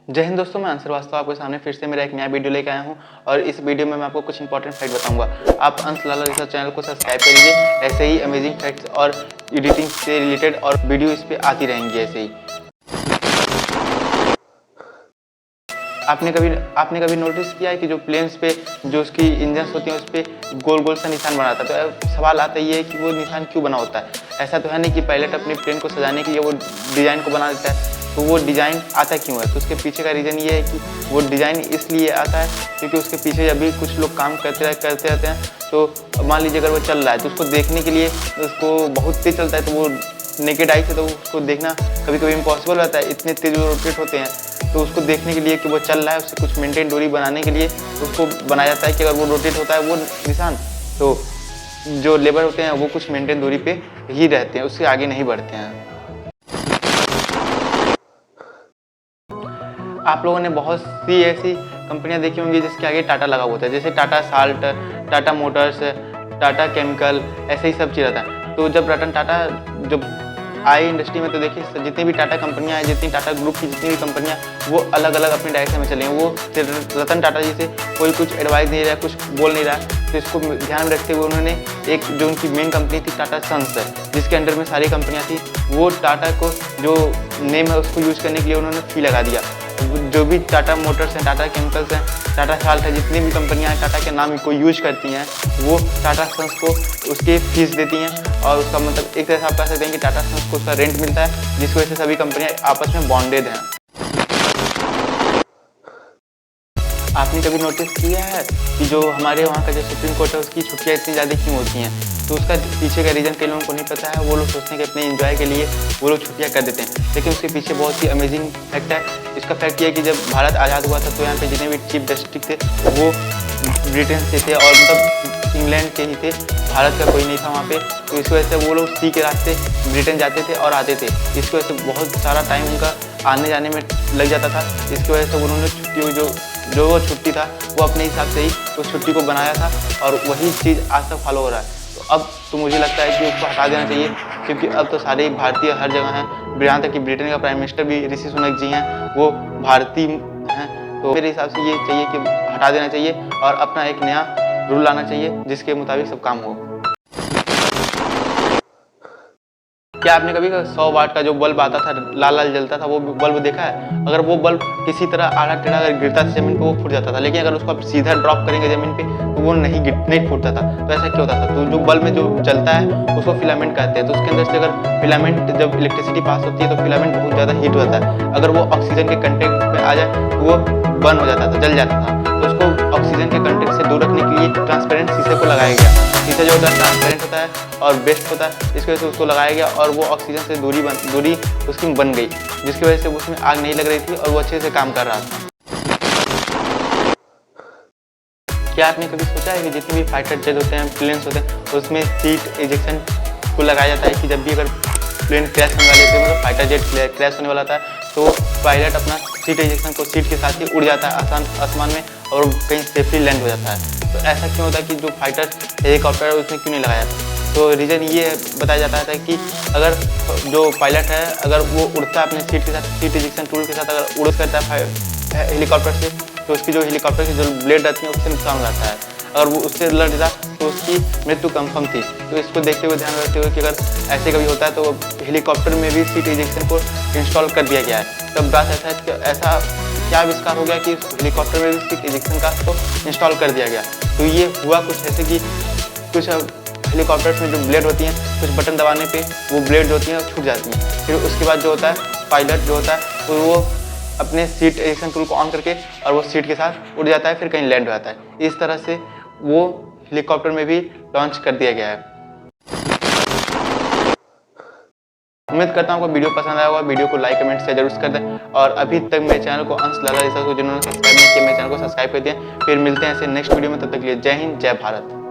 जय हिंद दोस्तों, मैं अंशर वास्तव आपके सामने फिर से मेरा एक नया वीडियो लेकर आया हूं और इस वीडियो में मैं आपको कुछ इंपॉर्टेंट फैक्ट बताऊंगा। आप अंश लाला रिसर्च चैनल को सब्सक्राइब कर लीजिए। ऐसे ही अमेजिंग फैक्ट्स और एडिटिंग से रिलेटेड और वीडियो इस पे आती रहेंगी ऐसे ही। आपने कभी नोटिस किया है कि जो प्लेन्स पे जो उसकी इंजन्स होती हैं उस पर गोल गोल सा निशान बना होता है। तो सवाल आता ही है कि वो निशान क्यों बना होता है। ऐसा तो है नहीं कि पायलट अपने प्लेन को सजाने के लिए वो डिज़ाइन को बना देता है। तो वो डिज़ाइन आता क्यों है? तो उसके पीछे का रीज़न ये है कि वो डिज़ाइन इसलिए आता है क्योंकि उसके पीछे जब भी कुछ लोग काम करते रहते हैं तो मान लीजिए अगर वो चल रहा है तो उसको देखने के लिए उसको बहुत तेज़ चलता है, तो वो नेकेड आई से तो उसको देखना कभी कभी इम्पॉसिबल रहता है, इतने तेज़ वो रोटेट होते हैं। तो उसको देखने के लिए कि वो चल रहा है, उससे कुछ मेंटेन दूरी बनाने के लिए उसको बनाया जाता है कि अगर वो रोटेट होता है वो निशान, तो जो लेबर होते हैं वो कुछ मेंटेन दूरी पे ही रहते हैं, उससे आगे नहीं बढ़ते हैं। आप लोगों ने बहुत सी ऐसी कंपनियां देखी होंगी जिसके आगे टाटा लगा होता है, जैसे Tata salt, Tata Motors, Tata chemical, ऐसे ही सब चीज़ रहता है। तो जब रतन टाटा जब आए इंडस्ट्री में तो देखिए जितनी भी टाटा कंपनियां हैं, जितनी टाटा ग्रुप की जितनी भी कंपनियां, वो अलग अलग अपने डायरेक्शन में चली हैं। वो रतन टाटा जी से कोई कुछ एडवाइस नहीं रहा, कुछ बोल नहीं रहा, तो इसको ध्यान में रखते हुए उन्होंने एक जो उनकी मेन कंपनी थी टाटा सन्स है, जिसके अंडर में सारी कंपनियां थी, वो टाटा को जो नेम है उसको यूज़ करने के लिए उन्होंने फी लगा दिया। जो भी टाटा मोटर्स हैं, टाटा केमिकल्स हैं, टाटा साल्ट है, जितनी भी कंपनियां हैं टाटा के नाम को यूज करती हैं, वो टाटा सन्स को उसके फीस देती हैं। और उसका मतलब एक तरह से आप कह सकते हैं कि टाटा सन्स को उसका रेंट मिलता है, जिसकी वजह से सभी कंपनियां आपस में बॉन्डेड हैं। आपने कभी नोटिस किया है कि जो हमारे वहाँ का जो सुप्रीम कोर्ट है उसकी छुट्टियाँ इतनी ज़्यादा क्यों होती हैं? तो उसका पीछे का रीज़न कई लोगों को नहीं पता है। वो लोग सोचते हैं कि अपने एंजॉय के लिए वो लोग छुट्टियाँ कर देते हैं, लेकिन उसके पीछे बहुत ही अमेजिंग फैक्ट है। इसका फैक्ट ये है कि जब भारत आज़ाद हुआ था तो यहाँ पे जितने भी चीफ जस्टिस थे वो ब्रिटेन से थे, और मतलब इंग्लैंड के ही थे, भारत का कोई नहीं था वहाँ पे। तो इस वजह से वो लोग सी के रास्ते ब्रिटेन जाते थे और आते थे। इसकी वजह से बहुत सारा टाइम उनका आने जाने में लग जाता था। इसकी वजह से उन्होंने छुट्टियों जो वो छुट्टी था वो अपने हिसाब से ही उस छुट्टी को बनाया था, और वही चीज़ आज तक फॉलो हो रहा है। तो अब तो मुझे लगता है कि उसको हटा देना चाहिए, क्योंकि अब तो सारे भारतीय हर जगह हैं। यहाँ तक कि ब्रिटेन का प्राइम मिनिस्टर भी ऋषि सुनक जी हैं, वो भारतीय हैं। तो मेरे हिसाब से ये चाहिए कि हटा देना चाहिए और अपना एक नया रूल लाना चाहिए जिसके मुताबिक सब काम हो। क्या आपने कभी 100 वाट का जो बल्ब आता था, लाल लाल जलता था, वो बल्ब देखा है? अगर वो बल्ब किसी तरह आड़ा टेढ़ा अगर गिरता था जमीन पे वो फूट जाता था, लेकिन अगर उसको आप सीधा ड्रॉप करेंगे जमीन पे तो वो नहीं फूटता था। तो ऐसा क्यों होता था? तो जो बल्ब में जो जलता है उसको फिलामेंट कहते हैं। तो उसके अंदर से अगर फिलामेंट जब इलेक्ट्रिसिटी पास होती है तो फिलामेंट बहुत ज़्यादा हीट होता है। अगर वो ऑक्सीजन के कंटेक्ट में आ जाए तो वो बर्न हो जाता था, जल जाता था। तो उसको ऑक्सीजन के कंटेक्ट से दूर रखने के लिए ट्रांसपेरेंट शीशे को लगाया गया। शीशा जो होता है ट्रांसपेरेंट होता है और बेस्ट होता है, इस वजह से उसको लगाया गया और वो ऑक्सीजन से दूरी उसकी बन गई, जिसकी वजह से उसमें आग नहीं लग रही थी और वो अच्छे से काम कर रहा था। क्या आपने कभी सोचा है कि जितने भी फाइटर जेट होते हैं, प्लेन्स होते हैं, उसमें सीट इजेक्शन को लगाया जाता है कि जब भी अगर प्लेन क्रैश होने वाले थे, मतलब फाइटर जेट क्रैश होने वाला था, तो पायलट अपना सीट इजेक्शन को सीट के साथ ही उड़ जाता है आसमान में और कहीं सेफली लैंड हो जाता है। तो ऐसा क्यों होता है कि जो फाइटर हेलीकॉप्टर है उसमें क्यों नहीं लगाया जाता? तो रीज़न ये बताया जाता है कि अगर जो पायलट है अगर वो उड़ता है अपने सीट के साथ, सीट इजेक्शन टूल के साथ अगर उड़ करता है हेलीकॉप्टर से, तो उसकी जो हेलीकॉप्टर की जो ब्लेड रहती है उससे नुकसान हो जाता है। अगर वो उससे लड़ जाता तो उसकी मृत्यु कंफर्म थी। तो इसको देखते हुए ध्यान रखते हुए कि अगर ऐसे कभी होता है तो हेलीकॉप्टर में भी सीट इजेक्शन को इंस्टॉल कर दिया गया है। तब बात ऐसा है कि ऐसा क्या आविष्कार हो गया कि हेलीकॉप्टर में भी सीट इजेक्शन का को इंस्टॉल कर दिया गया। तो ये हुआ कुछ ऐसे कि कुछ हेलीकॉप्टर्स में जो ब्लेड होती हैं, कुछ बटन दबाने पे वो ब्लेड जो होती हैं छूट जाती हैं। फिर उसके बाद जो होता है पायलट जो होता है तो वो अपने सीट इजेक्शन टूल को ऑन करके और वो सीट के साथ उड़ जाता है, फिर कहीं लैंड हो जाता है। इस तरह से वो हेलीकॉप्टर में भी लॉन्च कर दिया गया है। उम्मीद करता हूँ आपको वीडियो पसंद आया होगा। वीडियो को लाइक कमेंट शेयर जरूर कर दें, और अभी तक मेरे चैनल को अंश लाला रिसर्च को जिन्होंने सब्सक्राइब नहीं किया, मेरे चैनल को सब्सक्राइब कर दिया। फिर मिलते हैं ऐसे नेक्स्ट वीडियो में, तब तक के लिए जय हिंद, जय भारत।